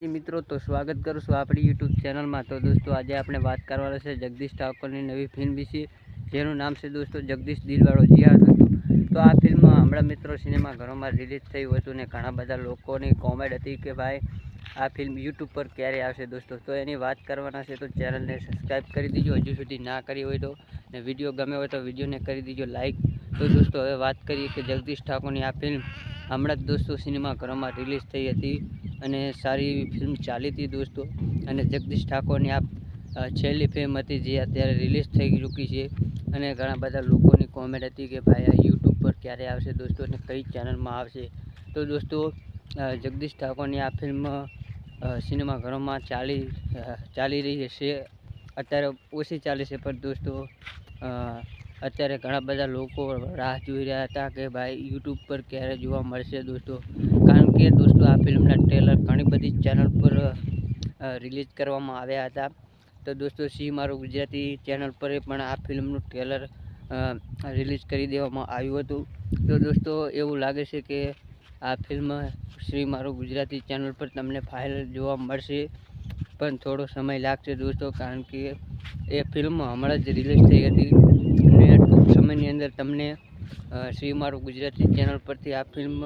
મિત્રો તો સ્વાગત કરું છું આપણી યુટ્યુબ ચેનલમાં। તો દોસ્તો આજે આપણે વાત કરવાના છે જગદીશ ઠાકોરની નવી ફિલ્મ વિશે, જેનું નામ છે દોસ્તો જગદીશ દિલવાળો। જી હા દોસ્તો, તો આ ફિલ્મ હમણાં મિત્રો સિનેમાઘરોમાં રિલીઝ થયું હતું ને ઘણા બધા લોકોની કોમેન્ટ હતી કે ભાઈ આ ફિલ્મ યુટ્યુબ પર ક્યારે આવશે દોસ્તો। તો એની વાત કરવાના છે, તો ચેનલને સબસ્ક્રાઈબ કરી દીજો હજુ સુધી ના કરી હોય તો, ને વિડીયો ગમે હોય તો વિડીયોને કરી દીજો લાઈક। તો દોસ્તો હવે વાત કરીએ કે જગદીશ ઠાકોરની આ ફિલ્મ હમણાં જ દોસ્તો સિનેમાઘરોમાં રિલીઝ થઈ હતી અને સારી એવી ફિલ્મ ચાલી હતી દોસ્તો। અને જગદીશ ઠાકોરની આ છેલ્લી ફિલ્મ હતી જે અત્યારે રિલીઝ થઈ ચૂકી છે અને ઘણા બધા લોકોની કોમેન્ટ હતી કે ભાઈ આ યુટ્યુબ પર ક્યારે આવશે દોસ્તો અને કઈ ચેનલમાં આવશે। તો દોસ્તો જગદીશ ઠાકોરની આ ફિલ્મ સિનેમાઘરોમાં ચાલી રહી છે, અત્યારે ઓછી ચાલે છે, પણ દોસ્તો અત્યારે ઘણા બધા લોકો રાહ જોઈ રહ્યા હતા કે ભાઈ યુટ્યુબ પર ક્યારે જોવા મળશે દોસ્તો। કારણ કે દોસ્તો આ ફિલ્મના ટ્રેલર ઘણી બધી ચેનલ પર રિલીઝ કરવામાં આવ્યા હતા। તો દોસ્તો સી મારું ગુજરાતી ચેનલ પર પણ આ ફિલ્મનું ટ્રેલર રિલીઝ કરી દેવામાં આવ્યું હતું। તો દોસ્તો એવું લાગે છે કે આ ફિલ્મ શ્રી મારું ગુજરાતી ચેનલ પર તમને ફાઇનલ જોવા મળશે, પણ થોડો સમય લાગશે દોસ્તો, કારણ કે એ ફિલ્મ હમણાં જ રિલીઝ થઈ હતી અને ટૂંક સમયની અંદર તમને શ્રી મારું ગુજરાતી ચેનલ પરથી આ ફિલ્મ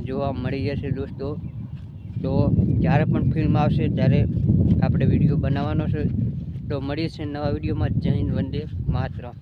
જોવા મળી જશે દોસ્તો। તો જ્યારે પણ ફિલ્મ આવશે ત્યારે આપણે વિડીયો બનાવવાનો છે। તો મળીએ છીએ નવા વિડીયોમાં। જય હિન્દ, વંદે માતરમ।